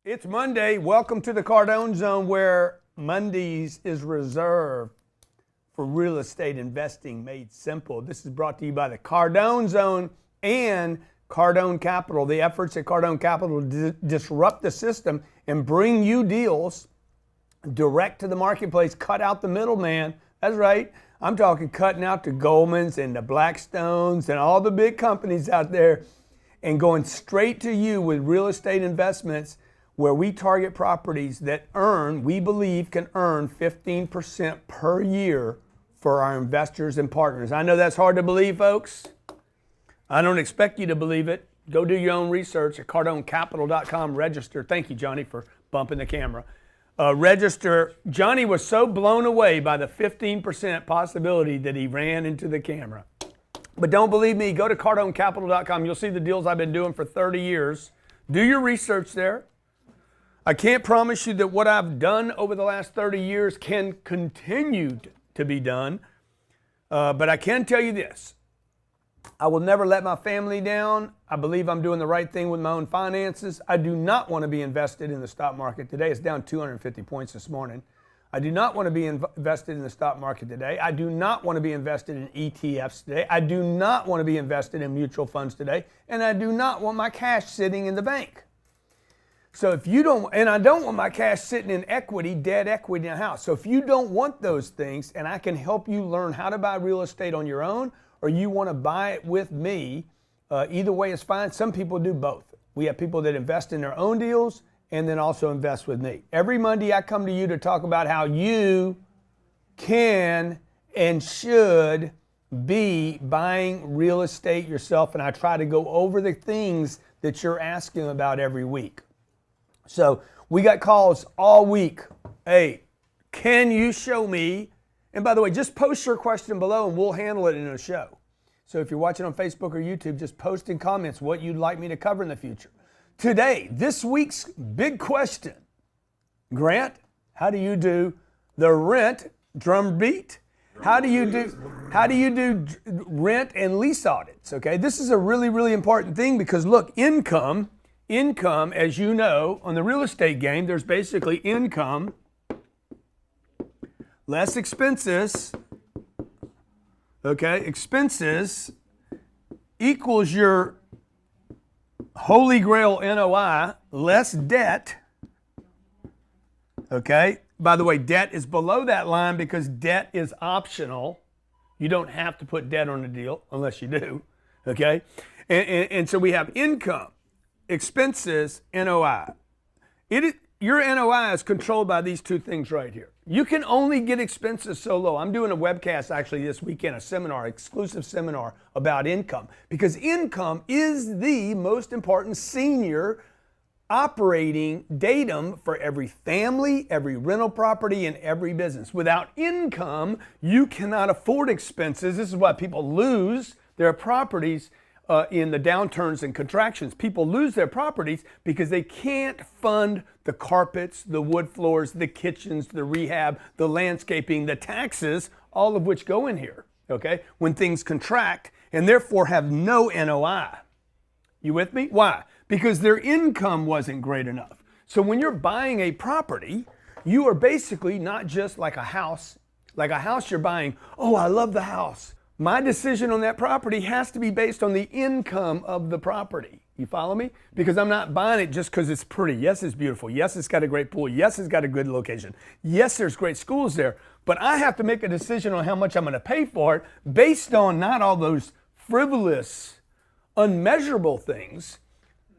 It's Monday. Welcome to the Cardone Zone, where Mondays is reserved for real estate investing made simple. This is brought to you by the Cardone Zone and Cardone Capital. The efforts at Cardone Capital to disrupt the system and bring you deals direct to the marketplace. Cut out the middleman. That's right. I'm talking cutting out the Goldmans and the Blackstones and all the big companies out there and going straight to you with real estate investments, where we target properties that we believe can earn 15% per year for our investors and partners. I know that's hard to believe, folks. I don't expect you to believe it. Go do your own research at cardonecapital.com. Register. Thank you, Johnny, for bumping the camera. Register. Johnny was so blown away by the 15% possibility that he ran into the camera. But don't believe me, go to cardonecapital.com. You'll see the deals I've been doing for 30 years. Do your research there. I can't promise you that what I've done over the last 30 years can continue to be done, but I can tell you this. I will never let my family down. I believe I'm doing the right thing with my own finances. I do not want to be invested in the stock market today. It's down 250 points this morning. I do not want to be invested in the stock market today. I do not want to be invested in ETFs today. I do not want to be invested in mutual funds today. And I do not want my cash sitting in the bank. So if you don't, and I don't want my cash sitting in equity, dead equity in a house. So if you don't want those things, and I can help you learn how to buy real estate on your own, or you want to buy it with me, either way is fine. Some people do both. We have people that invest in their own deals and then also invest with me. Every Monday I come to you to talk about how you can and should be buying real estate yourself, and I try to go over the things that you're asking about every week. So we got calls all week. Hey, can you show me? And by the way, just post your question below and we'll handle it in a show. So if you're watching on Facebook or YouTube, just post in comments what you'd like me to cover in the future. Today, this week's big question. Grant, how do you do the rent drum beat? How do you do rent and lease audits? Okay, this is a really, really important thing because look, income, as you know, on the real estate game, there's basically income less expenses. Okay, expenses equals your holy grail NOI less debt. Okay, by the way, debt is below that line because debt is optional. You don't have to put debt on a deal unless you do. Okay, and so we have income, expenses, NOI. Your NOI is controlled by these two things right here. You can only get expenses so low. I'm doing a webcast actually this weekend, a seminar, exclusive seminar about income, because income is the most important senior operating datum for every family, every rental property, and every business. Without income, you cannot afford expenses. This is why people lose their properties in the downturns and contractions. People lose their properties because they can't fund the carpets, the wood floors, the kitchens, the rehab, the landscaping, the taxes, all of which go in here, okay, when things contract and therefore have no NOI. You with me? Why? Because their income wasn't great enough. So when you're buying a property, you are basically not just like a house. Like a house you're buying, oh, I love the house. My decision on that property has to be based on the income of the property. You follow me? Because I'm not buying it just because it's pretty. Yes, it's beautiful. Yes, it's got a great pool. Yes, it's got a good location. Yes, there's great schools there. But I have to make a decision on how much I'm going to pay for it based on not all those frivolous, unmeasurable things.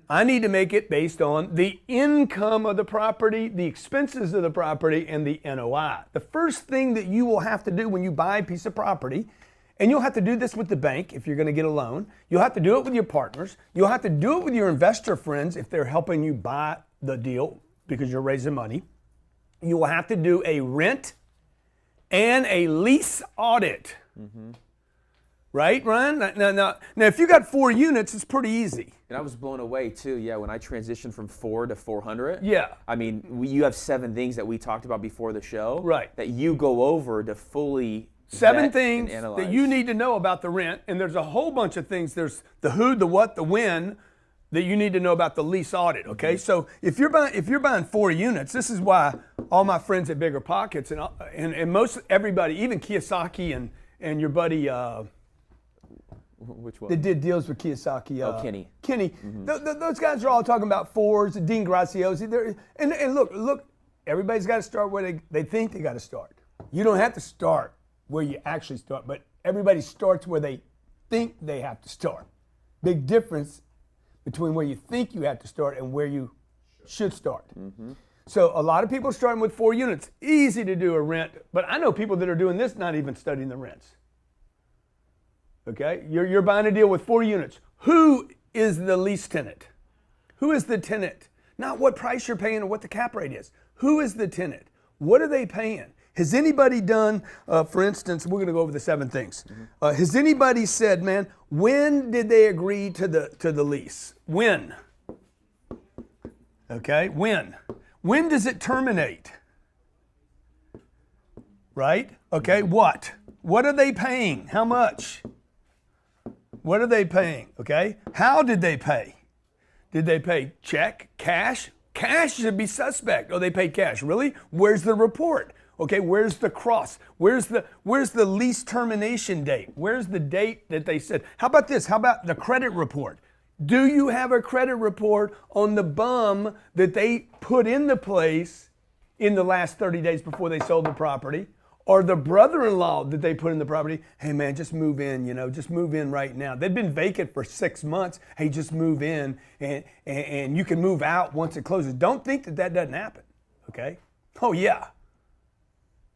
I need to make it based on the income of the property, the expenses of the property, and the NOI. The first thing that you will have to do when you buy a piece of property, and you'll have to do this with the bank if you're going to get a loan. You'll have to do it with your partners. You'll have to do it with your investor friends if they're helping you buy the deal because you're raising money. You will have to do a rent and a lease audit. Mm-hmm. Right, Ryan? Now, if you got 4 units, it's pretty easy. And I was blown away too. Yeah, when I transitioned from 4 to 400. Yeah. I mean, you have 7 things that we talked about before the show. Right. That you go over to fully 7 things that you need to know about the rent, and there's a whole bunch of things. There's the who, the what, the when, that you need to know about the lease audit, okay? So if you're buying 4 units, this is why all my friends at Bigger Pockets and most everybody, even Kiyosaki and your buddy Which one? that did deals with Kiyosaki. Kenny. Kenny. Those guys are all talking about 4s, Dean Graziosi. And look, everybody's got to start where they think they got to start. You don't have to start where you actually start, but everybody starts where they think they have to start. Big difference between where you think you have to start and where you should start. So a lot of people are starting with 4 units. Easy to do a rent, but I know people that are doing this not even studying the rents. Okay, you're buying a deal with 4 units. Who is the lease tenant? Who is the tenant? Not what price you're paying or what the cap rate is. Who is the tenant? What are they paying? Has anybody done, for instance, we're going to go over the 7 things. Has anybody said, man, when did they agree to the lease? When? Okay, when? When does it terminate? Right? Okay, what? What are they paying? How much? What are they paying? Okay, how did they pay? Did they pay check, cash? Cash should be suspect. Oh, they paid cash. Really? Where's the report? Okay, where's the cross? Where's the lease termination date? Where's the date that they said? How about this? How about the credit report? Do you have a credit report on the bum that they put in the place in the last 30 days before they sold the property? Or the brother-in-law that they put in the property? Hey man, just move in, just move in right now. They've been vacant for 6 months. Hey, just move in and you can move out once it closes. Don't think that doesn't happen, okay? Oh yeah.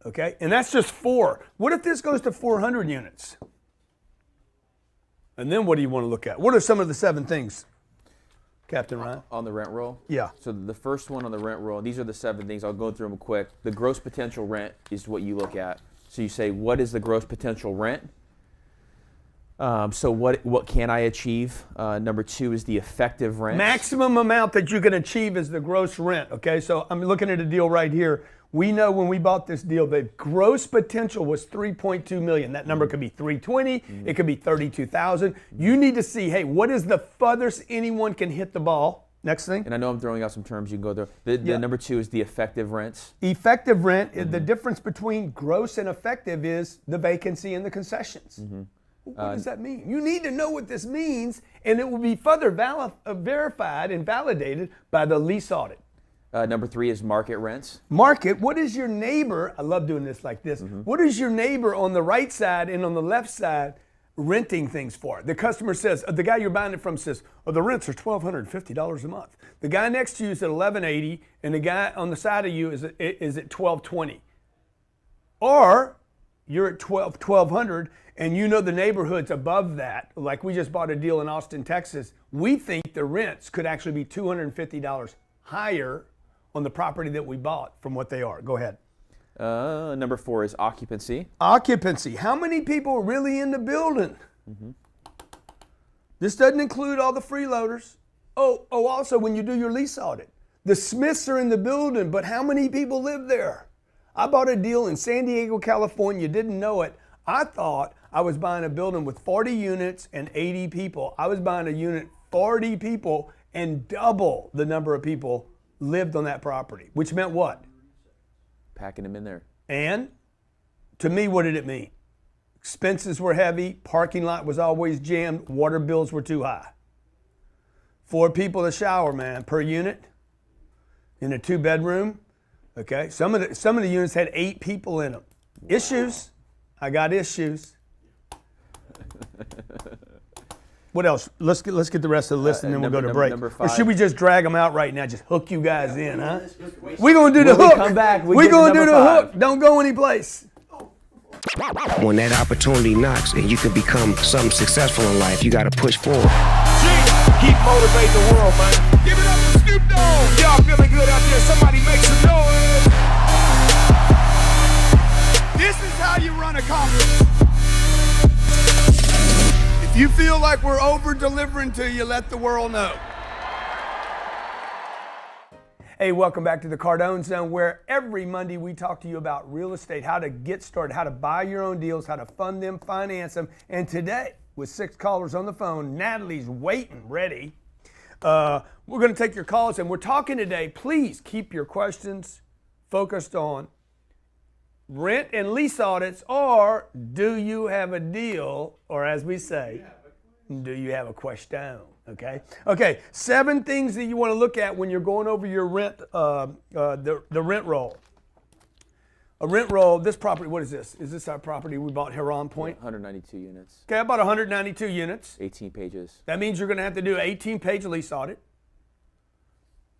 Okay, and that's just 4. What if this goes to 400 units? And then what do you want to look at? What are some of the 7 things, Captain Ryan? On the rent roll? Yeah. So the first one on the rent roll, these are the 7 things. I'll go through them quick. The gross potential rent is what you look at. So you say, what is the gross potential rent? So what can I achieve? Number 2 is the effective rent. Maximum amount that you can achieve is the gross rent, okay? So I'm looking at a deal right here. We know when we bought this deal, the gross potential was $3.2 million. That number could be $320, it could be $32,000. You need to see, hey, what is the furthest anyone can hit the ball? Next thing. And I know I'm throwing out some terms you can go through. The number 2 is the effective rents. Effective rent, the difference between gross and effective is the vacancy and the concessions. What does that mean? You need to know what this means, and it will be further verified and validated by the lease audit. Number 3 is market rents. Market, what is your neighbor, I love doing this like this, what is your neighbor on the right side and on the left side renting things for? The customer says, the guy you're buying it from says, oh, the rents are $1,250 a month. The guy next to you is at $1,180, and the guy on the side of you is at $1,220. Or you're at $1,200, and you know the neighborhood's above that. Like we just bought a deal in Austin, Texas. We think the rents could actually be $250 higher on the property that we bought from what they are. Go ahead. Number 4 is occupancy. Occupancy. How many people are really in the building? This doesn't include all the freeloaders. Oh, also when you do your lease audit, the Smiths are in the building, but how many people live there? I bought a deal in San Diego, California, didn't know it. I thought I was buying a building with 40 units and 80 people. I was buying a unit, 40 people, and double the number of people lived on that property, which meant what? Packing them in there. And to me, what did it mean? Expenses were heavy, parking lot was always jammed, water bills were too high. 4 people to shower, man, per unit in a 2-bedroom. Okay, some of the units had 8 people in them. Issues. I got issues. What else? Let's get the rest of the list and then we'll go to break. Or should we just drag them out right now? Just hook you guys in, huh? We're going to do the hook. Come back. We're going to do the hook. Don't go anyplace. When that opportunity knocks and you can become something successful in life, you got to push forward. Keep motivating the world, man. Give it up for Snoop Dogg. Y'all feeling good out there? Somebody make some noise. This is how you run a company. If you feel like we're over-delivering to you, let the world know. Hey, welcome back to the Cardone Zone, where every Monday we talk to you about real estate, how to get started, how to buy your own deals, how to fund them, finance them. And today, with 6 callers on the phone, Natalie's waiting, ready. We're going to take your calls, and we're talking today. Please keep your questions focused on rent and lease audits, or do you have a deal, or as we say, do you have a question? Okay. 7 things that you want to look at when you're going over your rent, the rent roll. A rent roll. This property. What is this? Is this our property we bought here on Point? 192 units. Okay, I bought 192 units. 18 pages. That means you're going to have to do an 18-page lease audit.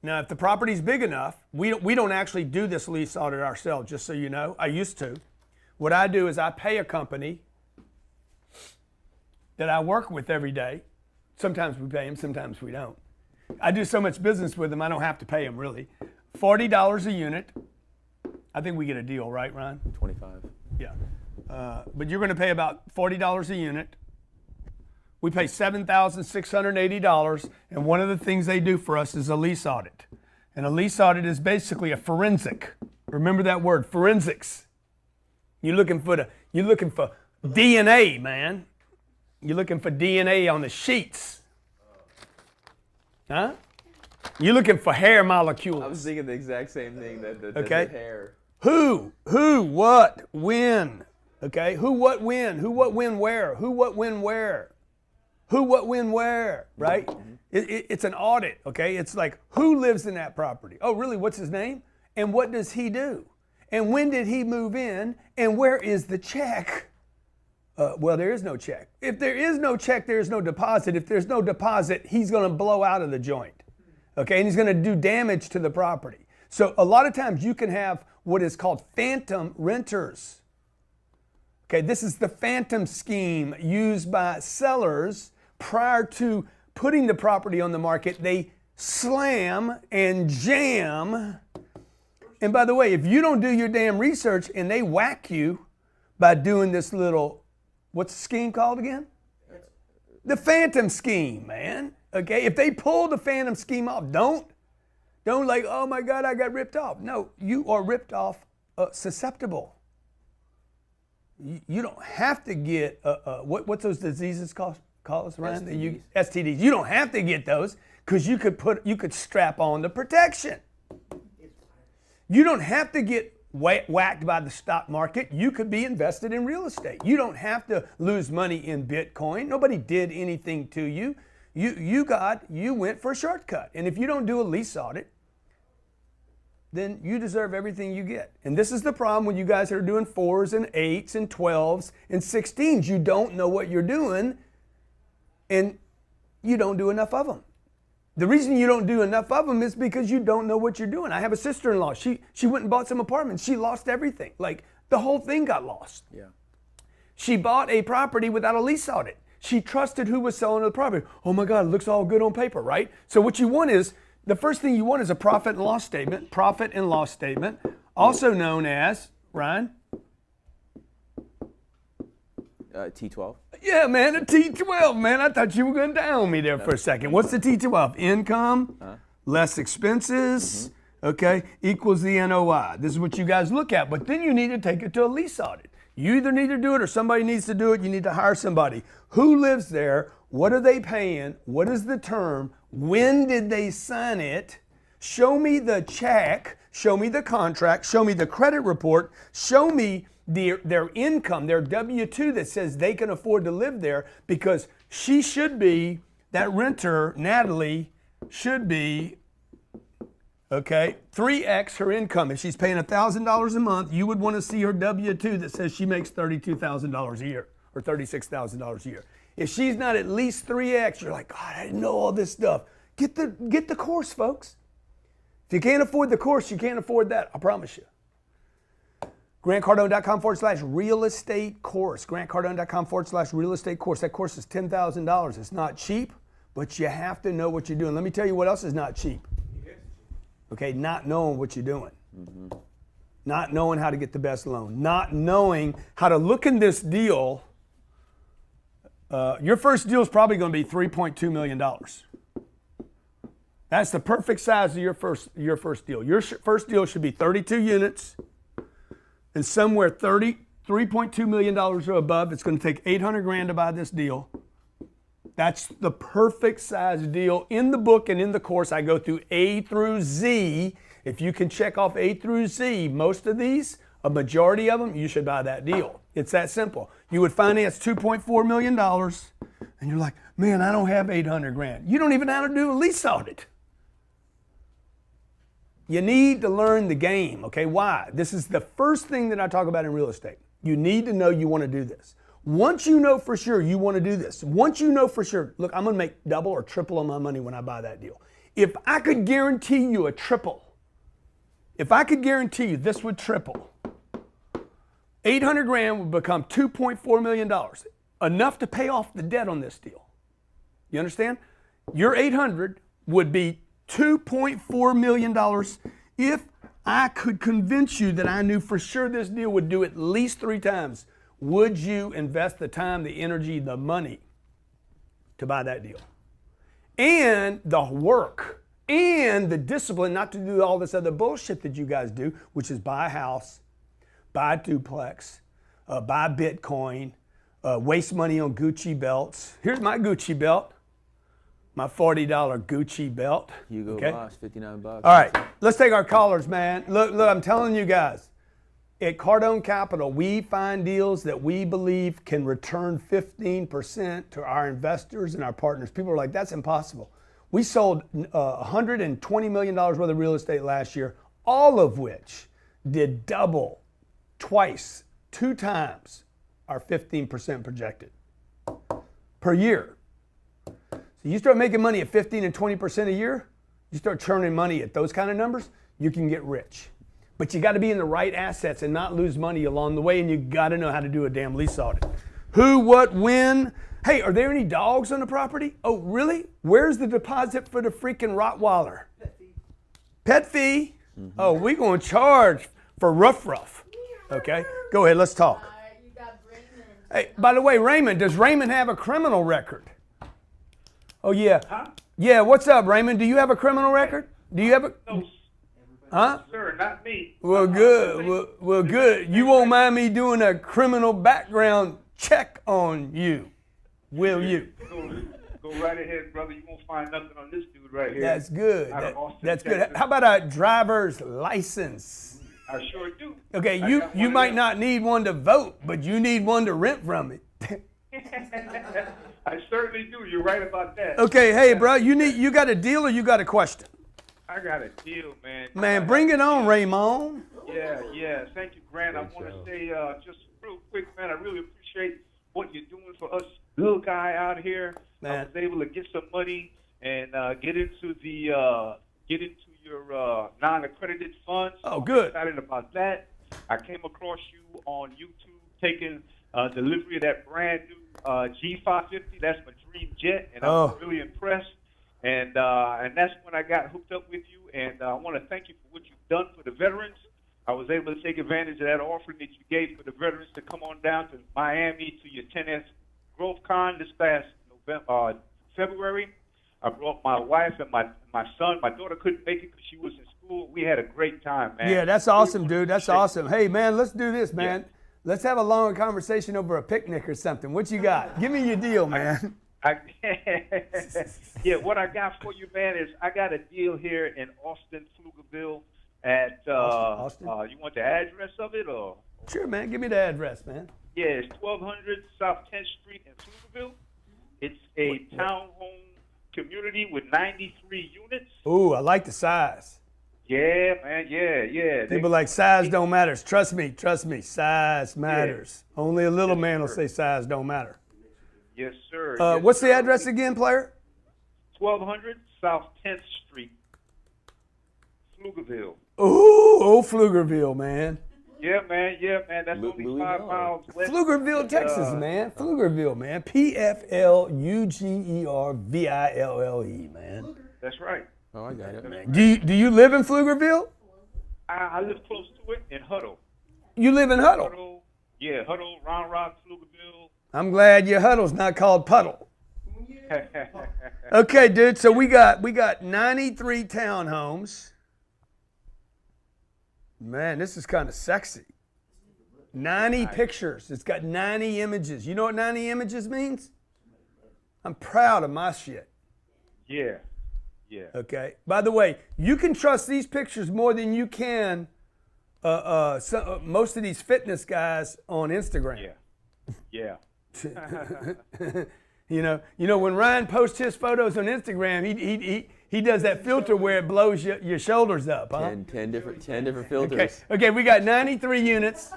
Now, if the property's big enough, we don't actually do this lease audit ourselves, just so you know. I used to. What I do is I pay a company that I work with every day. Sometimes we pay them, sometimes we don't. I do so much business with them, I don't have to pay them, really. $40 a unit. I think we get a deal, right, Ron? 25. Yeah. But you're going to pay about $40 a unit. We pay $7,680, and one of the things they do for us is a lease audit. And a lease audit is basically a forensic. Remember that word, forensics. You're looking for DNA, man. You're looking for DNA on the sheets. Huh? You're looking for hair molecules. I was thinking the exact same thing, the hair. Who, what, when. Okay? Who, what, when. Who, what, when, where. Who, what, when, where. Who, what, when, where, right? It's an audit, okay? It's like, who lives in that property? Oh, really? What's his name? And what does he do? And when did he move in? And where is the check? Well, there is no check. If there is no check, there is no deposit. If there's no deposit, he's going to blow out of the joint, okay? And he's going to do damage to the property. So a lot of times you can have what is called phantom renters. Okay, this is the phantom scheme used by sellers prior to putting the property on the market. They slam and jam. And by the way, if you don't do your damn research and they whack you by doing this little, what's the scheme called again? The phantom scheme, man. Okay, if they pull the phantom scheme off, don't like, oh my God, I got ripped off. No, you are ripped off susceptible. You don't have to get, what's those diseases called, Ryan? STDs. STDs. You don't have to get those because you could strap on the protection. You don't have to get whacked by the stock market. You could be invested in real estate. You don't have to lose money in Bitcoin. Nobody did anything to you. You went for a shortcut. And if you don't do a lease audit, then you deserve everything you get. And this is the problem when you guys are doing 4s and 8s and 12s and 16s. You don't know what you're doing, and you don't do enough of them. The reason you don't do enough of them is because you don't know what you're doing. I have a sister-in-law. She went and bought some apartments. She lost everything. Like, the whole thing got lost. Yeah. She bought a property without a lease audit. She trusted who was selling the property. Oh my God, it looks all good on paper, right? So what you want is, the first thing you want is a profit and loss statement, also known as, Ryan? T12. Yeah, man, a T12, man. I thought you were going to down me there for a second. What's the T12? Income, less expenses, okay, equals the NOI. This is what you guys look at, but then you need to take it to a lease audit. You either need to do it or somebody needs to do it. You need to hire somebody. Who lives there? What are they paying? What is the term? When did they sign it? Show me the check. Show me the contract. Show me the credit report. Show me their income, their W-2 that says they can afford to live there, because she should be, that renter, Natalie, should be, okay, 3x her income. If she's paying $1,000 a month, you would want to see her W-2 that says she makes $32,000 a year or $36,000 a year. If she's not at least 3x, you're like, God, I didn't know all this stuff. Get the course, folks. If you can't afford the course, you can't afford that, I promise you. GrantCardone.com/real estate course. GrantCardone.com/real estate course. That course is $10,000. It's not cheap, but you have to know what you're doing. Let me tell you what else is not cheap. Okay, not knowing what you're doing. Not knowing how to get the best loan. Not knowing how to look in this deal. Your first deal is probably going to be $3.2 million. That's the perfect size of your first deal. Your first deal should be 32 units and somewhere $3.2 million or above. It's going to take $800,000 to buy this deal. That's the perfect size deal. In the book and in the course, I go through A through Z. If you can check off A through Z, most of these, a majority of them, you should buy that deal. It's that simple. You would finance $2.4 million, and you're like, man, I don't have 800 grand. You don't even know how to do a lease audit. You need to learn the game, okay? Why? This is the first thing that I talk about in real estate. You need to know you want to do this. Once you know for sure you want to do this, once you know for sure, look, I'm going to make double or triple on my money when I buy that deal. If I could guarantee you a triple, if I could guarantee you this would triple, 800 grand would become $2.4 million, enough to pay off the debt on this deal. You understand? Your 800 would be $2.4 million if I could convince you that I knew for sure this deal would do at least 3 times. Would you invest the time, the energy, the money to buy that deal? And the work and the discipline not to do all this other bullshit that you guys do, which is buy a house, buy a duplex, buy Bitcoin, waste money on Gucci belts. Here's my Gucci belt, my $40 Gucci belt. Hugo Boss, $59. All right, let's take our callers, man. Look, I'm telling you guys, at Cardone Capital, we find deals that we believe can return 15% to our investors and our partners. People are like, that's impossible. We sold $120 million worth of real estate last year, all of which did double, twice, 2 times our 15% projected per year. So you start making money at 15 and 20% a year, you start churning money at those kind of numbers, you can get rich. But you got to be in the right assets and not lose money along the way, and you got to know how to do a damn lease audit. Who, what, when? Hey, are there any dogs on the property? Oh, really? Where's the deposit for the freaking Rottweiler? Pet fee. Pet fee? Mm-hmm. Oh, we going to charge for Ruff. Okay, go ahead, let's talk. You got Raymond. Hey, by the way, Raymond, does Raymond have a criminal record? Oh, yeah. Huh? Yeah, what's up, Raymond? Do you have a criminal record? Do you have a... No, Huh? sir, not me. Well, good. Well, good. You won't mind me doing a criminal background check on you, will you? Go right ahead, brother. You won't find nothing on this dude right here. That's good. Out of Austin, That's good. Texas. How about a driver's license? I sure do. Okay, I you got one of might them. not need one to vote, but you need one to rent from it. I certainly do. You're right about that. Okay, hey, bro, you got a deal or you got a question? I got a deal, man. Man, bring it on, Raymond. Yeah. Thank you, Grant. I want to say just real quick, man, I really appreciate what you're doing for us little guy out here. Man. I was able to get some money and get into your non-accredited funds. Oh, good. I'm excited about that. I came across you on YouTube taking delivery of that brand new G550. That's my dream jet, and I was really impressed. And that's when I got hooked up with you. And I want to thank you for what you've done for the veterans. I was able to take advantage of that offering that you gave for the veterans to come on down to Miami to your 10th Growth Con this past February. I brought my wife and my son. My daughter couldn't make it because she was in school. We had a great time, man. Yeah, that's awesome, dude. That's awesome. Hey, man, let's do this, man. Yeah. Let's have a long conversation over a picnic or something. What you got? Give me your deal, man. Yeah, what I got for you, man, is I got a deal here in Austin, Pflugerville at, Austin? You want the address of it, or? Sure, man. Give me the address, man. Yeah, it's 1200 South 10th Street in Pflugerville. It's a townhome community with 93 units. Ooh, I like the size. Yeah, man, yeah. People like size don't matter. Trust me, size matters. Yeah. Only a little man will say size don't matter. Yes, sir. What's the address again, player? 1200 South 10th Street, Pflugerville. Ooh, Pflugerville, man. Yeah, man. That's only 5 miles west. Pflugerville, Texas, man. Pflugerville, man. Pflugerville, man. That's right. Oh, I got it. Man. Do you live in Pflugerville? I live close to it in Huddle. You live in Huddle? Huddle, Round Rock, Pflugerville. I'm glad your Huddle's not called Puddle. Okay, dude. So we got 93 townhomes. Man, this is kind of sexy. 90 pictures. It's got 90 images. You know what 90 images means? I'm proud of my shit. Yeah. Yeah. Okay. By the way, you can trust these pictures more than you can most of these fitness guys on Instagram. Yeah. Yeah. You know when Ryan posts his photos on Instagram, he does that filter where it blows your shoulders up, huh? 10 different filters. Okay, we got 93 units.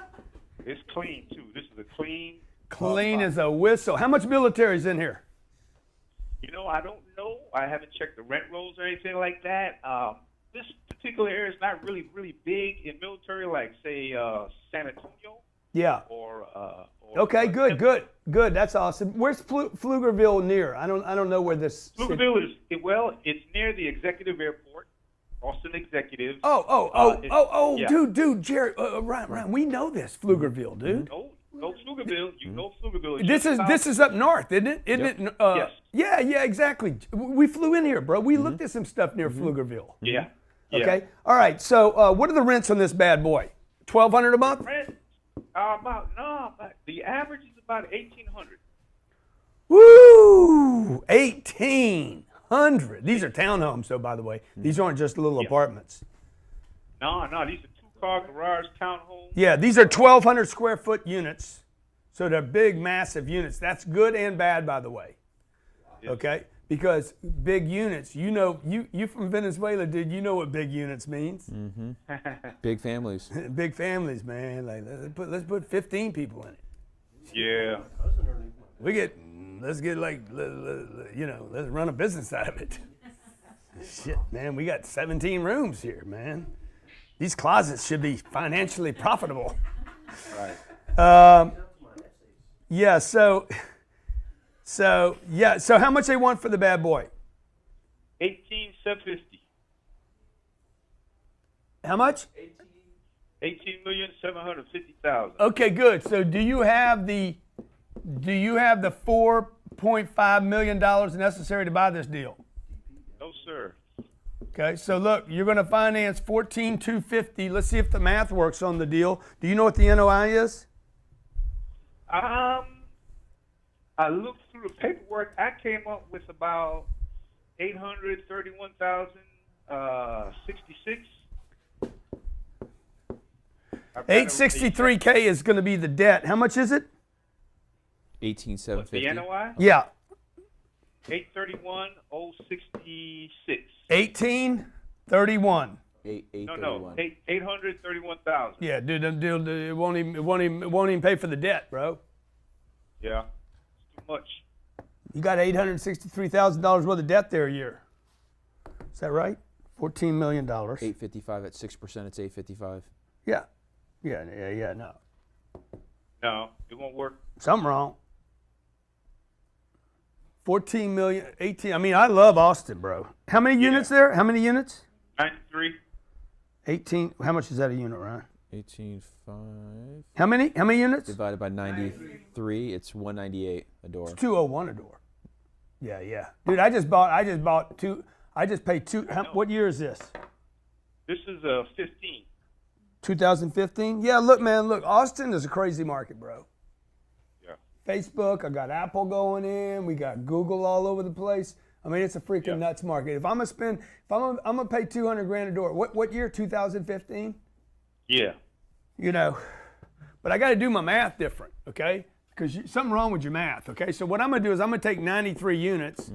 It's clean too. This is a clean. Clean as a whistle. How much military's in here? I don't know. I haven't checked the rent rolls or anything like that. This particular area is not really big in military, like say San Antonio. Yeah. Or okay, good. That's awesome. Where's Pflugerville near? I don't know where this. Pflugerville is it's near the executive airport, Austin Executive. Yeah. Dude, Jerry, Ryan, we know this Pflugerville, dude. No Pflugerville. You know Pflugerville. This is up north, isn't it? Isn't it? Yes. Yeah, exactly. We flew in here, bro. We looked at some stuff near Pflugerville. Yeah. Okay. All right. So, what are the rents on this bad boy? $1,200 a month? Rent? The average is about $1,800. Woo! 1,800. These are townhomes, though. By the way, these aren't just little apartments. No, these are two-car garage townhomes. Yeah, these are 1,200 square foot units, so they're big, massive units. That's good and bad, by the way. Yes. Okay, because big units. You from Venezuela, dude. You know what big units means. Big families. Big families, man. Like let's put 15 people in it. Yeah. Let's run a business out of it. Shit, man, we got 17 rooms here, man. These closets should be financially profitable. Right. Yeah. So how much they want for the bad boy? $18,750. How much? $18,750,000. Okay, good. So do you have the $4.5 million necessary to buy this deal? No, sir. Okay, so look, you're going to finance $14,250. Let's see if the math works on the deal. Do you know what the NOI is? I looked through the paperwork. I came up with about $831,066. $863K is going to be the debt. How much is it? 18,750. The NOI? Yeah. 831,066. 1831. 831,000. Yeah, dude, it won't even pay for the debt, bro. Yeah, it's too much. You got $863,000 worth of debt there a year. Is that right? $14 million. 855 at 6%. It's 855. Yeah, no. No, it won't work. Something wrong. 14 million, 18. I mean, I love Austin, bro. How many units there? How many units? 93. 18. How much is that a unit, Ryan? 18.5. How many units? Divided by 93, it's 198 a door. It's 201 a door. Yeah. Dude, I just bought two. I just paid two. What year is this? This is 15. 2015? Yeah, look, man, Austin is a crazy market, bro. Yeah. Facebook, I got Apple going in, we got Google all over the place. I mean, it's a freaking nuts market. If I'm gonna pay $200,000 a door. What year? 2015? Yeah. But I got to do my math different, okay? Because something wrong with your math, okay? So what I'm gonna do is I'm gonna take 93 units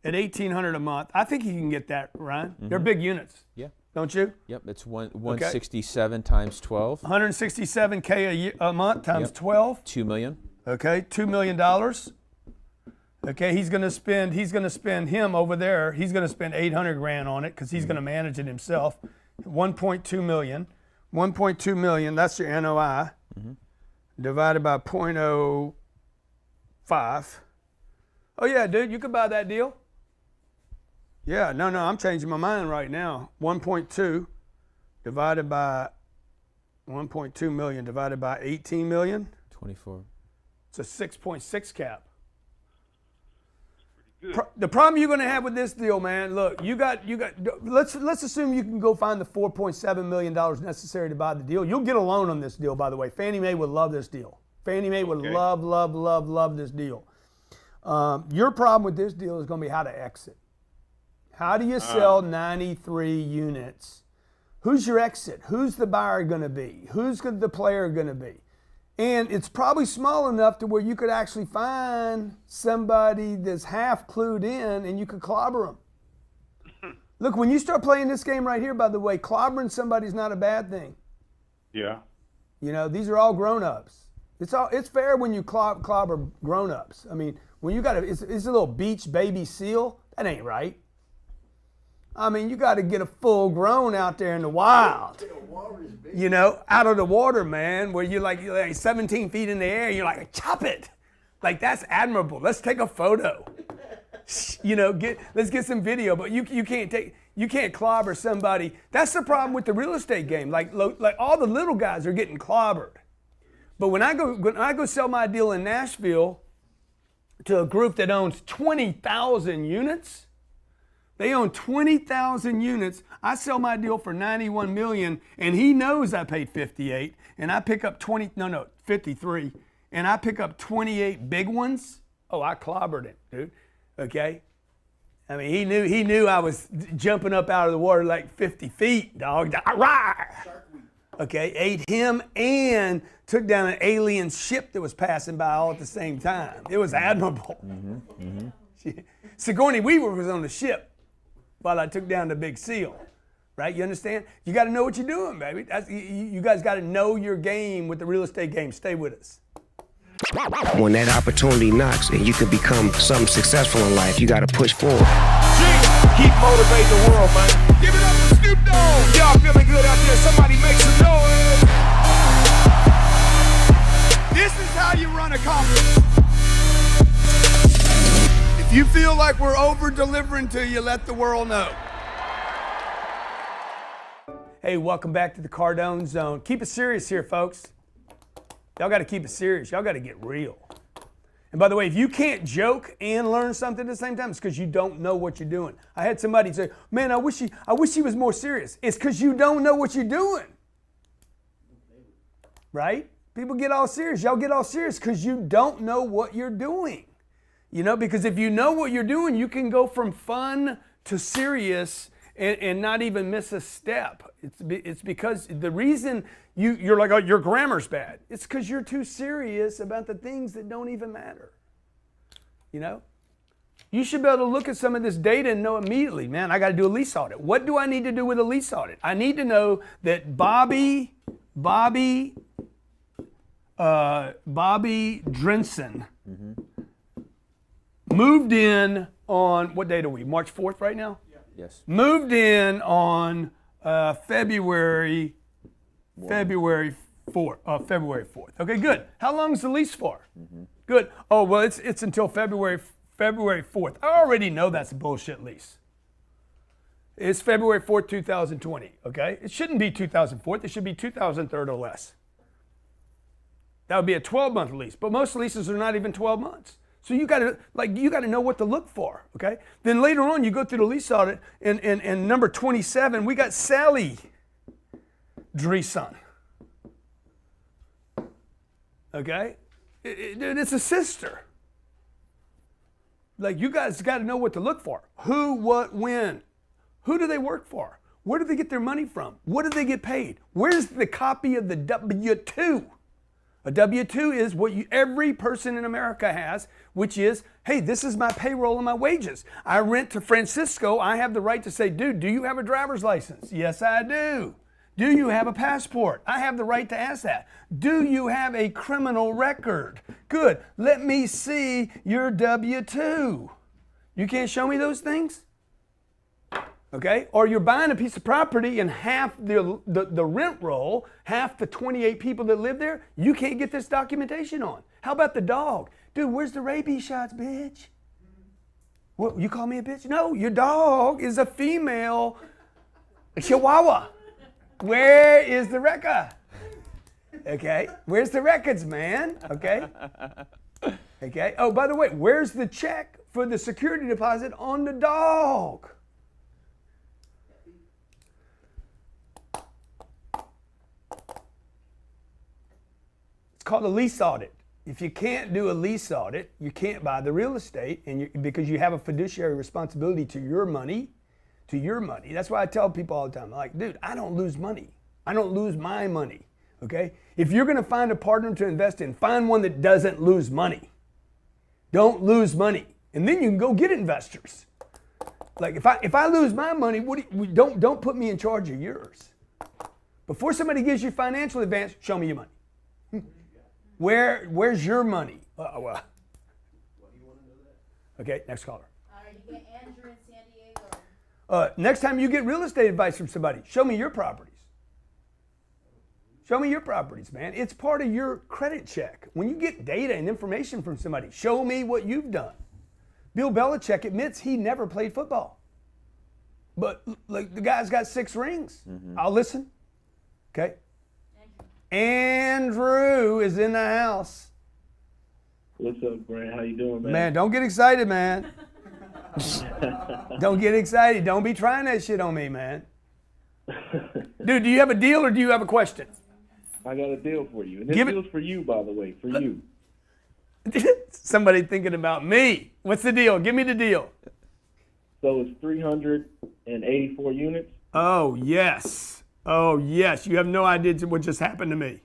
at $1,800 a month. I think you can get that, Ryan. They're big units. Yeah. Don't you? Yep, it's 167 times 12. 167K a month times 12. 2 million. Okay, $2 million. Okay, he's gonna spend him over there. He's gonna spend $800,000 on it because he's gonna manage it himself. 1.2 million. 1.2 million. That's your NOI. Divided by 0.05. Oh yeah, dude, you could buy that deal. Yeah, no, I'm changing my mind right now. 1.2 divided by 1.2 million divided by 18 million. 24. It's a 6.6 cap. Good. The problem you're going to have with this deal, man. Look, you got. Let's assume you can go find the $4.7 million necessary to buy the deal. You'll get a loan on this deal, by the way. Fannie Mae would love this deal. Fannie Mae would love this deal. Your problem with this deal is going to be how to exit. How do you sell 93 units? Who's your exit? Who's the buyer going to be? Who's the player going to be? And it's probably small enough to where you could actually find somebody that's half clued in and you could clobber them. Look, when you start playing this game right here, by the way, clobbering somebody's not a bad thing. Yeah. You know, these are all grown-ups. It's fair when you clobber grown-ups. I mean, when you got it's a little beach baby seal, that ain't right. I mean, you got to get a full grown out there in the wild. You know, out of the water, man, where you're like 17 feet in the air, you're like, chop it. Like, that's admirable. Let's take a photo. You know, let's get some video, but you can't clobber somebody. That's the problem with the real estate game. Like all the little guys are getting clobbered. But when I go sell my deal in Nashville to a group that owns 20,000 units, they own 20,000 units. I sell my deal for $91 million, and he knows I paid 58, and I pick up 53, and I pick up 28 big ones. Oh, I clobbered him, dude. Okay. I mean, he knew I was jumping up out of the water like 50 feet, dog. Okay, ate him and took down an alien ship that was passing by all at the same time. It was admirable. Sigourney Weaver was on the ship while I took down the big seal, right? You understand? You got to know what you're doing, baby. You guys got to know your game with the real estate game. Stay with us. When that opportunity knocks and you can become something successful in life, you got to push forward. Keep motivating the world, man. Give it up for Snoop Dogg. Y'all feeling good out there? Somebody make some noise. This is how you run a conference. If you feel like we're over-delivering to you, let the world know. Hey, welcome back to the Cardone Zone. Keep it serious here, folks. Y'all got to keep it serious. Y'all got to get real. And by the way, if you can't joke and learn something at the same time, it's because you don't know what you're doing. I had somebody say, man, I wish he was more serious. It's because you don't know what you're doing. Right? People get all serious. Y'all get all serious because you don't know what you're doing. You know, because if you know what you're doing, you can go from fun to serious and not even miss a step. It's because the reason you're like, oh, your grammar's bad. It's because you're too serious about the things that don't even matter. You know? You should be able to look at some of this data and know immediately, man, I got to do a lease audit. What do I need to do with a lease audit? I need to know that Bobby Drenson moved in on, what date are we? March 4th right now? Yes. Moved in on February 4th. Okay, good. How long is the lease for? Good. Oh, well, it's until February 4th. I already know that's a bullshit lease. It's February 4th, 2020, okay? It shouldn't be 2004. It should be 2003 or less. That would be a 12-month lease, but most leases are not even 12 months. So you got to know what to look for, okay? Then later on, you go through the lease audit, and number 27, we got Sally Dreeson. Okay? It's a sister. Like, you guys got to know what to look for. Who, what, when. Who do they work for? Where do they get their money from? What do they get paid? Where's the copy of the W-2? A W-2 is what every person in America has, which is, hey, this is my payroll and my wages. I rent to Francisco. I have the right to say, dude, do you have a driver's license? Yes, I do. Do you have a passport? I have the right to ask that. Do you have a criminal record? Good. Let me see your W-2. You can't show me those things? Okay? Or you're buying a piece of property and half the rent roll, half the 28 people that live there, you can't get this documentation on. How about the dog? Dude, where's the rabies shots, bitch? What, you call me a bitch? No, your dog is a female Chihuahua. Where is the record? Okay? Where's the records, man? Okay? Okay? Oh, by the way, where's the check for the security deposit on the dog? Called a lease audit. if you can't do a lease audit, you can't buy the real estate, and because you have a fiduciary responsibility to your money. That's why I tell people all the time, like, dude, I don't lose money. I don't lose my money, okay? If you're gonna find a partner to invest in, find one that doesn't lose money. Don't lose money. And then you can go get investors. Like if I lose my money, don't put me in charge of yours. Before somebody gives you financial advance, show me your money. Where's your money? Well. Okay, next caller. All right, you get Andrew in San Diego. Next time you get real estate advice from somebody, show me your properties. Show me your properties, man. It's part of your credit check. When you get data and information from somebody, show me what you've done. Bill Belichick admits he never played football. But like the guy's got 6 rings. I'll listen. Okay. Andrew is in the house. What's up, Grant? How you doing, man? Man, don't get excited, man. Don't get excited. Don't be trying that shit on me, man. Dude, do you have a deal or do you have a question? I got a deal for you. And this Give it- deal's for you, by the way, for you. Somebody thinking about me. What's the deal? Give me the deal. So it's 384 units. Oh, yes. Oh, yes. You have no idea what just happened to me.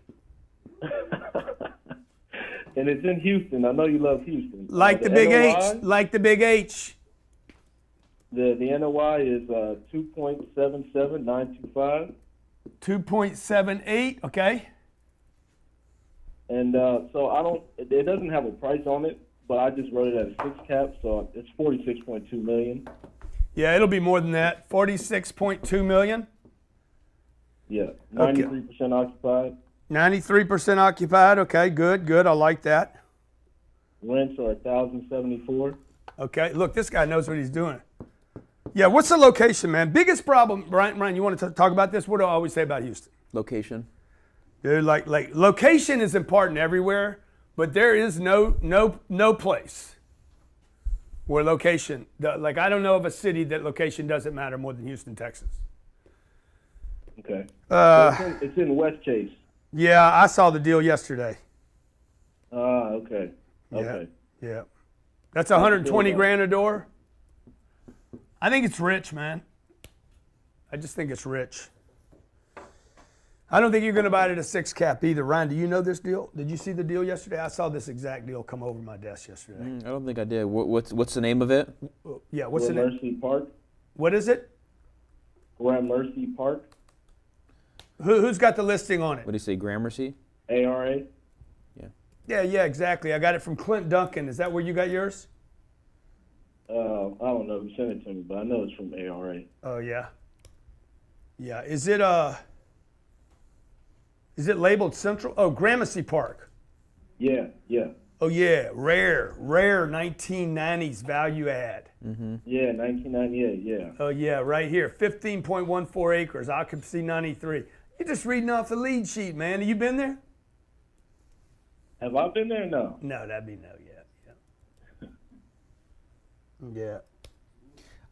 And it's in Houston. I know you love Houston. Like the big NOI, H. Like the big H. The NOI is 2.77925. 2.78, okay. And so it doesn't have a price on it, but I just wrote it at a 6 cap, so it's 46.2 million. Yeah, it'll be more than that. 46.2 million. Yeah, 93% occupied. 93% occupied. Okay, good. I like that. Rents are 1,074. Okay, look, this guy knows what he's doing. Yeah, what's the location, man? Biggest problem, Brian, you want to talk about this? What do I always say about Houston? Location. Dude, like location is important everywhere, but there is no place where location, like I don't know of a city that location doesn't matter more than Houston, Texas. Okay. So it's in West Chase. Yeah, I saw the deal yesterday. Okay. Okay. Yeah. That's 120 grand a door. I think it's rich, man. I just think it's rich. I don't think you're going to buy it at a 6 cap either. Ryan, do you know this deal? Did you see the deal yesterday? I saw this exact deal come over my desk yesterday. I don't think I did. What's the name of it? Yeah, what's the name? Mercy Park. What is it? Grand Mercy Park. Who's got the listing on it? What do you say, Gramercy? ARA. Yeah, exactly. I got it from Clint Duncan. Is that where you got yours? I don't know who sent it to me, but I know it's from ARA. Oh, yeah. Yeah. Is it labeled Central? Oh, Gramercy Park. Yeah. Oh, yeah. Rare 1990s value add. Yeah, 1998, yeah. Oh, yeah, right here. 15.14 acres, occupancy 93. You're just reading off the lead sheet, man. Have you been there? Have I been there? No. No, that'd be no, yeah.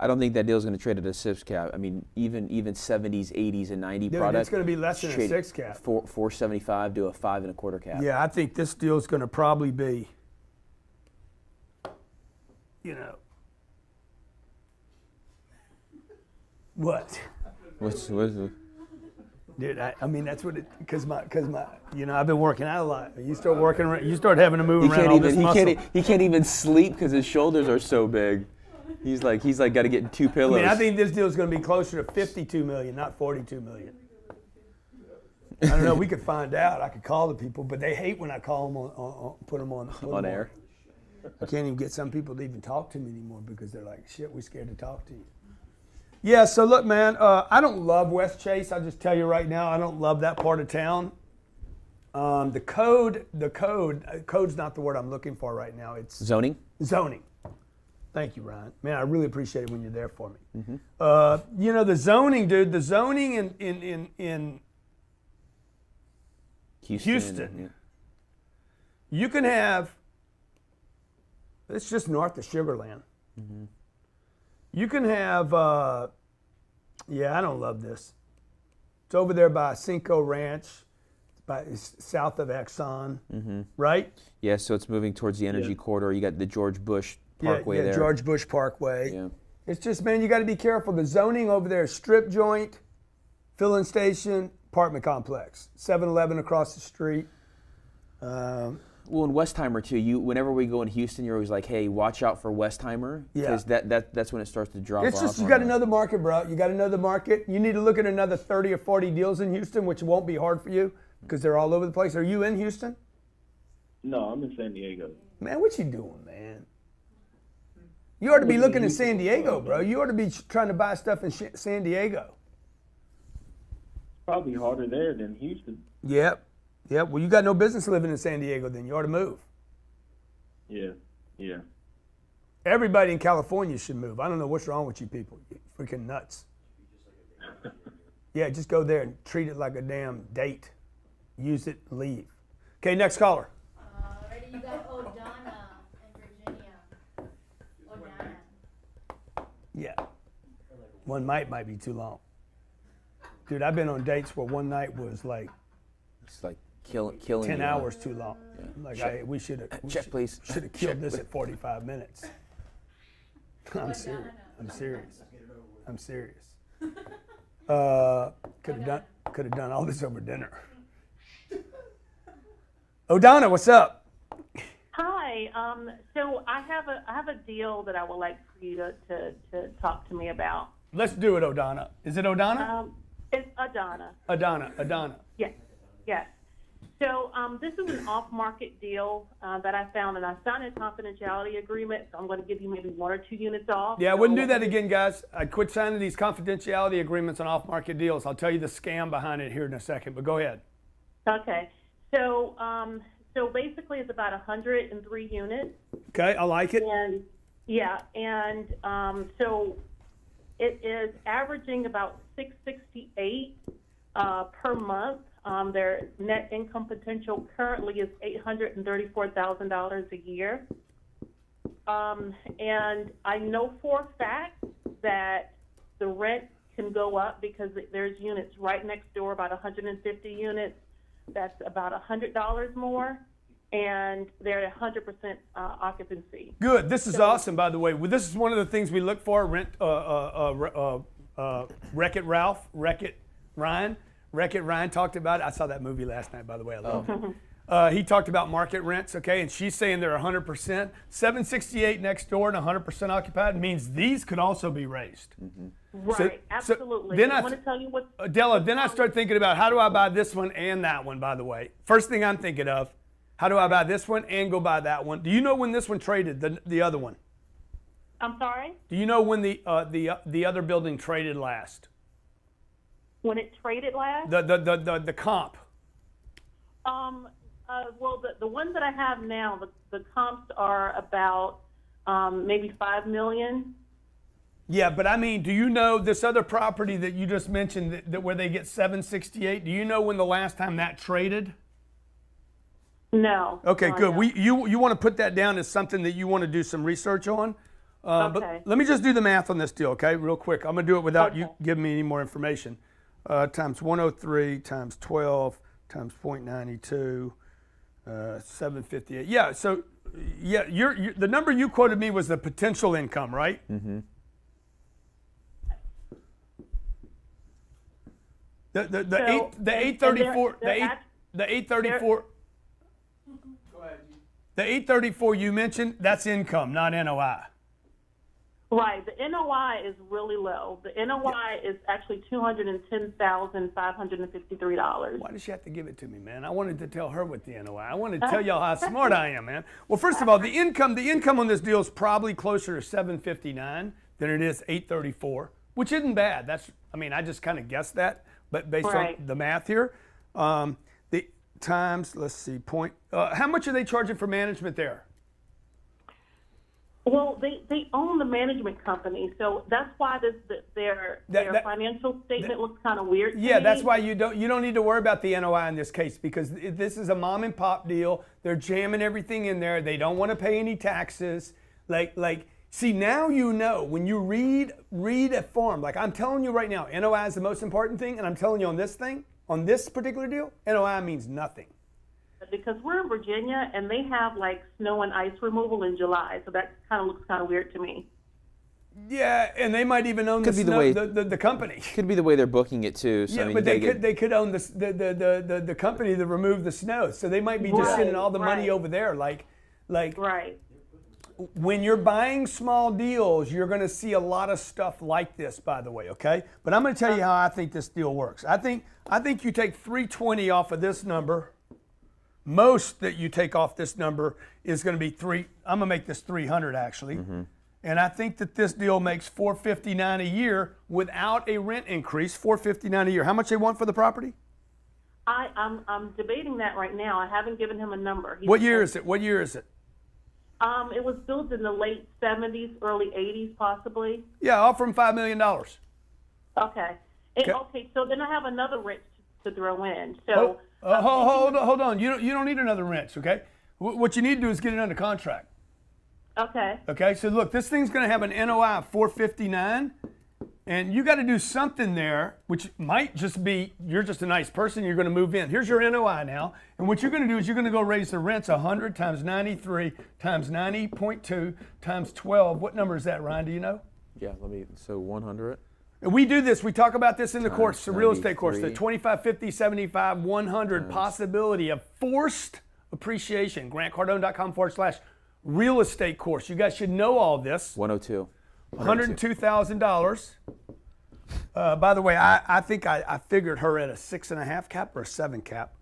I don't think that deal's going to trade at a 6 cap. I mean, even 70s, 80s, and 90 Dude, product. it's going to be less than a 6 cap. 475 to a 5.25 cap. Yeah, I think this deal's going to probably be, what? What's the? Dude, I mean that's what it because my I've been working out a lot. You start working around, you start having to move around all this muscle. He can't even sleep because his shoulders are so big. He's like got to get in 2 pillows. I mean, I think this deal is going to be closer to 52 million, not 42 million. I don't know. We could find out. I could call the people, but they hate when I call them put them on air. I can't even get some people to even talk to me anymore because they're like, "Shit, we're scared to talk to you." Yeah. So look, man, I don't love West Chase. I'll just tell you right now, I don't love that part of town. The code's not the word I'm looking for right now. It's Zoning. Thank you, Ryan. Man, I really appreciate it when you're there for me. The zoning, dude. The zoning in Houston. You can have. It's just north of Sugarland. You can have. I don't love this. It's over there by Cinco Ranch. It's south of Exxon, right? Yeah, so it's moving towards the energy corridor. You got the George Bush Parkway there. George Bush Parkway. Yeah. It's just, man, you got to be careful. The zoning over there is strip joint, filling station, apartment complex, 7-Eleven across the street. Well, in Westheimer too. Whenever we go in Houston, you're always like, "Hey, watch out for Westheimer," because that's when it starts to drop It's off. just you got another market, bro. You got another market. You need to look at another 30 or 40 deals in Houston, which won't be hard for you because they're all over the place. Are you in Houston? No, I'm in San Diego. Man, what you doing, man? You ought to be looking in San Diego, bro. You ought to be trying to buy stuff in San Diego. Probably harder there than Houston. Yep. Well, you got no business living in San Diego then. You ought to move. Yeah. Everybody in California should move. I don't know what's wrong with you people. You're freaking nuts. Yeah, just go there and treat it like a damn date. Use it and leave. Okay, next caller. Already you got O'Donna in Virginia. O'Donna. Yeah. One night might be too long. Dude, I've been on dates where one night was like It's like killing 10 you. hours too long. Like Please. should have killed Check, this please. at 45 minutes. I'm serious. Could have done all this over dinner. O'Donna, what's up? Hi. So I have a deal that I would like for you to talk to me about. Let's do it, O'Donna. Is it O'Donna? It's Adana. Adana. Yes. So this is an off-market deal that I found, and I signed a confidentiality agreement. So I'm going to give you maybe 1 or 2 units off. Yeah, I wouldn't do that again, guys. I'd quit signing these confidentiality agreements on off-market deals. I'll tell you the scam behind it here in a second, but go ahead. Okay. So basically, it's about 103 units. Okay, I like it. And so it is averaging about $668 per month. Their net income potential currently is $834,000 a year. And I know for a fact that the rent can go up because there's units right next door, about 150 units. That's about $100 more, and they're at 100% occupancy. Good. This is awesome, by the way. Well, this is one of the things we look for. Wreck-It Ralph, Wreck-It Ryan. Wreck-It Ryan talked about it. I saw that movie last night, by the way. I love it. He talked about market rents, okay, and she's saying they're 100%. 768 next door and 100% occupied means these could also be raised. Right, absolutely. Then I want to tell you what. Della, then I start thinking about how do I buy this one and that one, by the way. First thing I'm thinking of, how do I buy this one and go buy that one? Do you know when this one traded, the other one? I'm sorry? Do you know when the other building traded last? When it traded last? The comp. Well, the ones that I have now, the comps are about maybe $5 million. Yeah, but I mean, do you know this other property that you just mentioned that where they get 768? Do you know when the last time that traded? No. Okay, no, good. You want to put that down as something that you want to do some research on. Okay. But let me just do the math on this deal, okay, real quick. I'm going to do it without you giving me any more information. Times 103 times 12 times 0.92, 758. Yeah, so yeah, the number you quoted me was the potential income, right? Mm-hmm. The 834 the 834 the 834 you mentioned, that's income, not NOI. Right. The NOI is really low. The NOI is actually $210,553. Why does she have to give it to me, man? I wanted to tell her what the NOI. I wanted to tell y'all how smart I am, man. Well, first of all, the income on this deal is probably closer to 759 than it is 834, which isn't bad. I just kind of guessed that, but based on the math here, the times, let's see, how much are they charging for management there? Well, they own the management company, so that's why their financial statement looks kind of weird to me. That's why you don't need to worry about the NOI in this case, because this is a mom and pop deal. They're jamming everything in there. They don't want to pay any taxes. See, now you know when you read a form. Like I'm telling you right now, NOI is the most important thing, and I'm telling you on on this particular deal, NOI means nothing. Because we're in Virginia and they have like snow and ice removal in July, so that kind of looks kind of weird to me. Yeah, and they might even own Could be the way- the company. Could be the way they're booking it too. So, Yeah, I mean, but you they gotta could they could own the company that removed the snow, so they might be just sending all the money Right. over there. Like Right. when you're buying small deals, you're going to see a lot of stuff like this, by the way. Okay, but I'm going to tell you how I think this deal works. I think you take 320 off of this number. Most that you take off this number is going to be I'm going to make this 300 actually. And I think that this deal makes $459 a year without a rent increase. $459 a year. How much they want for the property? I'm debating that right now. I haven't given him a number. What year is it? What year is it? It was built in the late 70s, early 80s, possibly. Yeah, offer him $5 million. Okay. Okay. So then I have another rent to throw in. So Hold on. You don't need another wrench, okay? What you need to do is get it under contract. Okay. Okay, so look, this thing's going to have an NOI of 459, and you got to do something there, which might just be you're just a nice person. You're going to move in. Here's your NOI now, and what you're going to do is you're going to go raise the rents 100 times 93 times 90.2 times 12. What number is that, Ryan? Do you know? Yeah, so 100. And we do this. We talk about this in the course, the real estate course, the 93. 25, 50, 75, 100 possibility of forced appreciation. GrantCardone.com/real estate course. You guys should know all this. 102. $102,000. By the way, I think I figured her at a 6.5 cap or a 7 cap.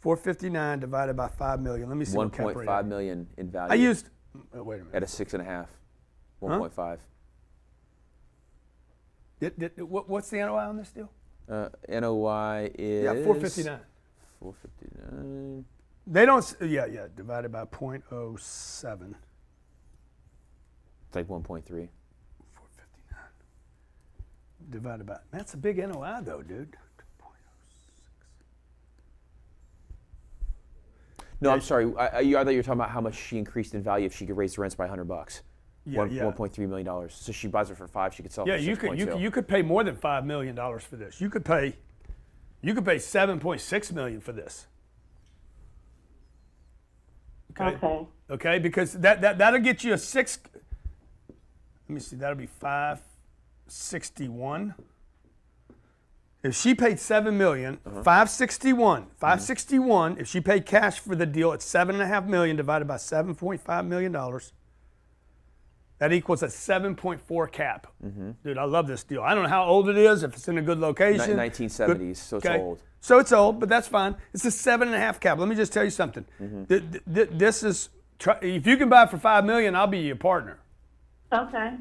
459 divided by 5 million. Let me see what cap rate. 1.5 million in value. I used. Wait a minute. at a 6.5. 1.5. What's the NOI on this deal? NOI is 459. 459. They don't. Yeah. Divided by 0.07. It's like 1.3. 459 divided by. That's a big NOI though, dude. No, I'm sorry. I thought you were talking about how much she increased in value if she could raise the rents by $100. Yeah. $1.3 million. So she buys it for $5 million. She could sell it for $6.2. You could pay more than $5 million for this. You could pay $7.6 million for this. Okay. Okay, because that'll get you a 6. Let me see. That'll be 561. If she paid $7 million, 561. If she paid cash for the deal, it's $7.5 million divided by $7.5 million. That equals a 7.4 cap. Dude, I love this deal. I don't know how old it is, if it's in a good location. 1970s, so it's old. So it's old, but that's fine. It's a 7.5 cap. Let me just tell you something. This is, if you can buy it for $5 million, I'll be your partner. Okay.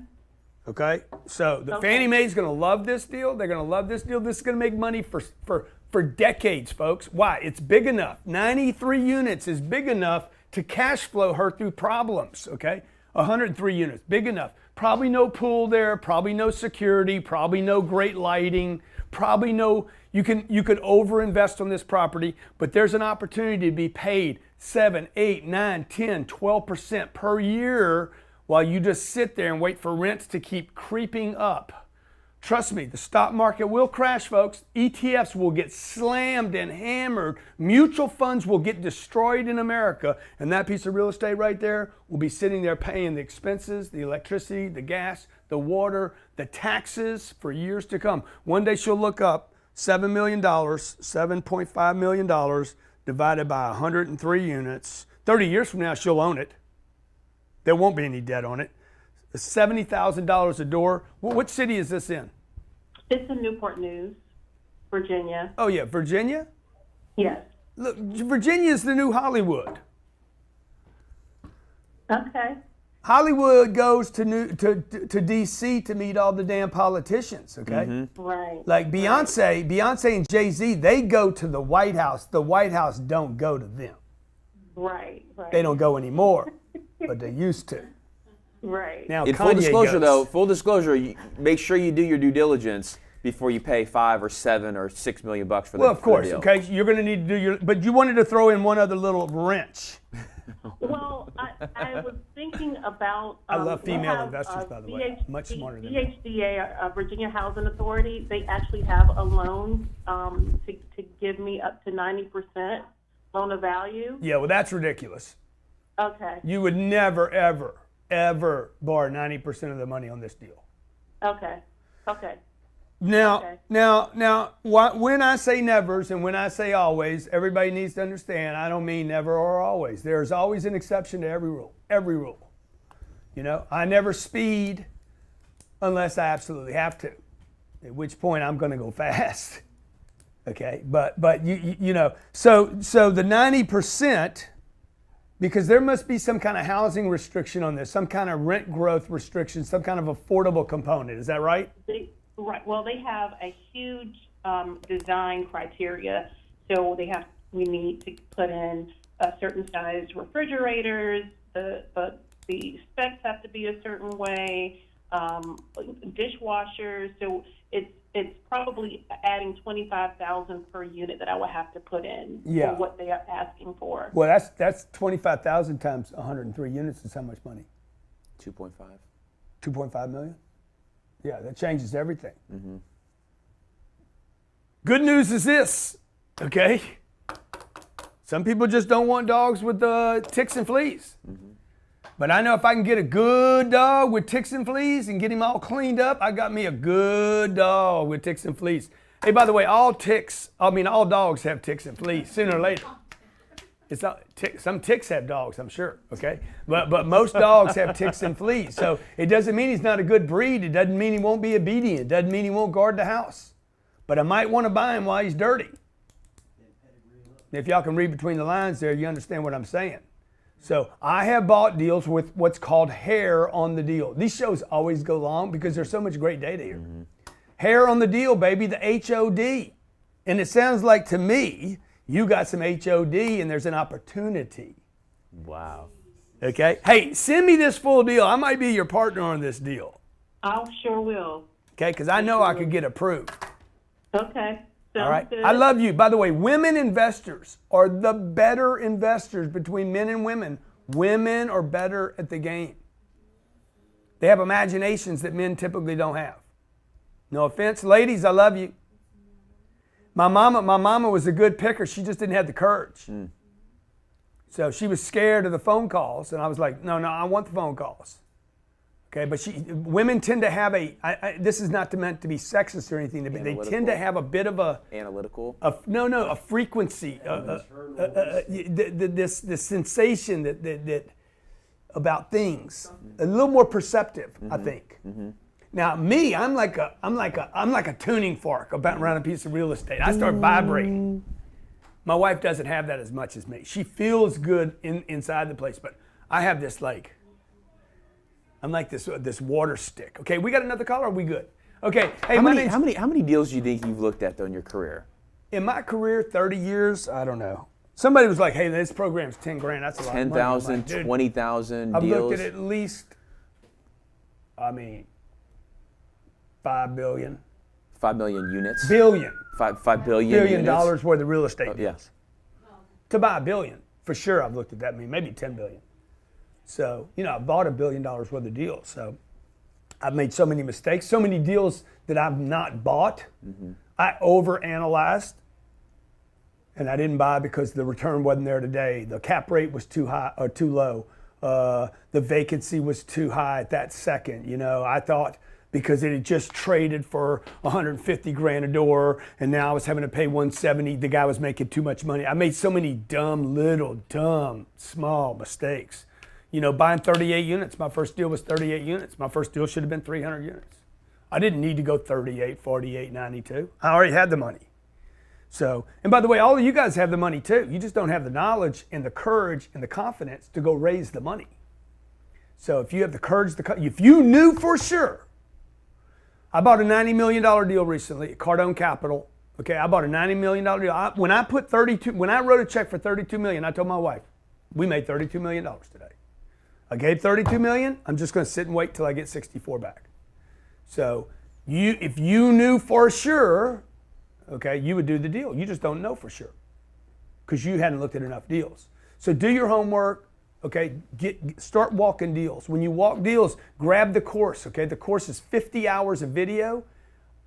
Okay, so the Fannie Mae's going to love this deal. They're going to love this deal. This is going to make money for decades, folks. Why? It's big enough. 93 units is big enough to cash flow her through problems. Okay, 103 units, big enough. Probably no pool there. Probably no security. Probably no great lighting. Probably no. You could overinvest on this property, but there's an opportunity to be paid 7, 8, 9, 10, 12% per year. While you just sit there and wait for rents to keep creeping up. Trust me, the stock market will crash, folks. ETFs will get slammed and hammered. Mutual funds will get destroyed in America. And that piece of real estate right there will be sitting there paying the expenses, the electricity, the gas, the water, the taxes for years to come. One day she'll look up $7 million, $7.5 million divided by 103 units. 30 years from now, she'll own it. There won't be any debt on it. $70,000 a door. What city is this in? It's in Newport News, Virginia. Oh yeah, Virginia? Yes. Look, Virginia is the new Hollywood. Okay. Hollywood goes to DC to meet all the damn politicians, okay? Right. Like Beyonce and Jay-Z, they go to the White House. The White House don't go to them. Right. They don't go anymore. But they used to. Right. Now, In Kanye full disclosure, goes. though, make sure you do your due diligence before you pay 5 or 7 or 6 million bucks for the Well, of course, deal. okay, you're going to need to do your, but you wanted to throw in one other little wrench. Well, I was thinking about. I love we female have, investors, by the way. Much smarter than me. VHDA, Virginia Housing Authority, they actually have a loan to give me up to 90% loan of value. Yeah, well, that's ridiculous. Okay. You would never, ever, ever borrow 90% of the money on this deal. Okay. Okay. Now, Okay. now, when I say nevers and when I say always, everybody needs to understand I don't mean never or always. There's always an exception to every rule. Every rule. You know, I never speed unless I absolutely have to. At which point I'm going to go fast. Okay, but you know, so the 90%, because there must be some kind of housing restriction on this, some kind of rent growth restriction, some kind of affordable component. Is that right? Right. Well, they have a huge design criteria. So we need to put in a certain size refrigerators. The specs have to be a certain way. Dishwashers. So it's probably adding $25,000 per unit that I would have to put in for what they are asking for. Well, that's 25,000 times 103 units is how much money? 2.5. 2.5 million? Yeah, that changes everything. Mm-hmm. Good news is this, okay? Some people just don't want dogs with ticks and fleas. Mm-hmm. But I know if I can get a good dog with ticks and fleas and get him all cleaned up, I got me a good dog with ticks and fleas. Hey, by the way, all dogs have ticks and fleas sooner or later. It's not some ticks have dogs, I'm sure, okay? But most dogs have ticks and fleas. So it doesn't mean he's not a good breed. It doesn't mean he won't be obedient. It doesn't mean he won't guard the house. But I might want to buy him while he's dirty. If y'all can read between the lines there, you understand what I'm saying. So I have bought deals with what's called hair on the deal. These shows always go long because there's so much great data here. Mm-hmm. Hair on the deal, baby, the HOD. And it sounds like to me, you got some HOD and there's an opportunity. Wow. Okay. Hey, send me this full deal. I might be your partner on this deal. I sure will. Okay, because I know I could get approved. Okay. Sounds all right. good. I love you. By the way, women investors are the better investors between men and women. Women are better at the game. They have imaginations that men typically don't have. No offense, ladies, I love you. My mama was a good picker. She just didn't have the courage. Mm. So she was scared of the phone calls, and I was like, no, I want the phone calls. Okay, but women tend to have this is not meant to be sexist or anything, but they tend to have a bit of a analytical. A frequency, this sensation that about things, a little more perceptive, mm-hmm. I think. Mm-hmm. Now me, I'm like a tuning fork around a piece of real estate. I start vibrating. My wife doesn't have that as much as me. She feels good inside the place, but I have this I'm like this water stick. Okay, we got another caller. Are we good? Okay. Hey, how many deals do you think you've looked at though in your career? In my career, 30 years, I don't know. Somebody was like, "Hey, this program's $10,000. That's a lot of money." 10,000, 20,000 I've deals. looked at least, 5 billion. 5 million units. Billion. 5 billion. Billion units? dollars worth of real estate deals. Yes. To buy a billion, for sure. I've looked at that. Maybe 10 billion. So, I've bought $1 billion worth of deals. So I've made so many mistakes, so many deals that I've not bought. Mm-hmm. I overanalyzed, and I didn't buy because the return wasn't there today. The cap rate was too high or too low. The vacancy was too high at that second. I thought because it had just traded for $150,000 a door, and now I was having to pay $170,000. The guy was making too much money. I made so many dumb, small mistakes. Buying 38 units. My first deal was 38 units. My first deal should have been 300 units. I didn't need to go 38, 48, 92. I already had the money. So, and by the way, all of you guys have the money too. You just don't have the knowledge and the courage and the confidence to go raise the money. So if you have the courage, if you knew for sure, I bought a $90 million deal recently at Cardone Capital. Okay, I bought a $90 million deal. When I wrote a check for $32 million, I told my wife, we made $32 million today. I gave $32 million. I'm just going to sit and wait till I get 64 back. So If you knew for sure, okay, you would do the deal. You just don't know for sure because you hadn't looked at enough deals. So do your homework, okay? Start walking deals. When you walk deals, grab the course, okay? The course is 50 hours of video.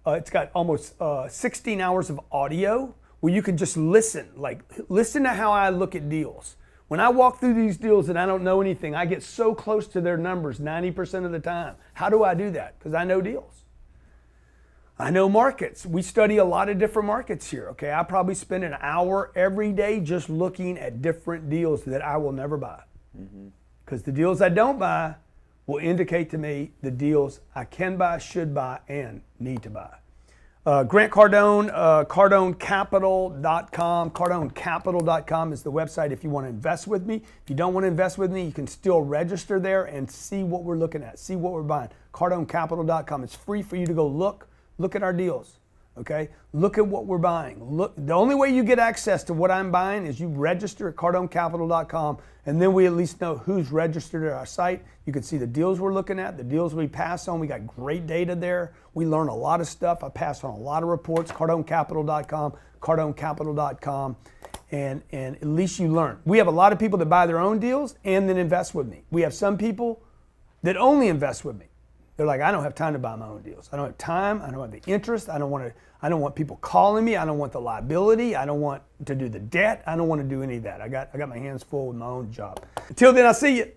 It's got almost 16 hours of audio where you can just listen, listen to how I look at deals. When I walk through these deals and I don't know anything, I get so close to their numbers 90% of the time. How do I do that? Because I know deals. I know markets. We study a lot of different markets here, okay? I probably spend an hour every day just looking at different deals that I will never buy. Because the deals I don't buy will indicate to me the deals I can buy, should buy, and need to buy. Grant Cardone, CardoneCapital.com. CardoneCapital.com is the website if you want to invest with me. If you don't want to invest with me, you can still register there and see what we're looking at, see what we're buying. CardoneCapital.com. It's free for you to go look at our deals, okay? Look at what we're buying. The only way you get access to what I'm buying is you register at CardoneCapital.com, and then we at least know who's registered at our site. You can see the deals we're looking at, the deals we pass on. We got great data there. We learn a lot of stuff. I pass on a lot of reports. CardoneCapital.com, CardoneCapital.com, and at least you learn. We have a lot of people that buy their own deals and then invest with me. We have some people that only invest with me. They're like, I don't have time to buy my own deals. I don't have time. I don't have the interest. I don't want people calling me. I don't want the liability. I don't want to do the debt. I don't want to do any of that. I got my hands full with my own job. Until then, I'll see you.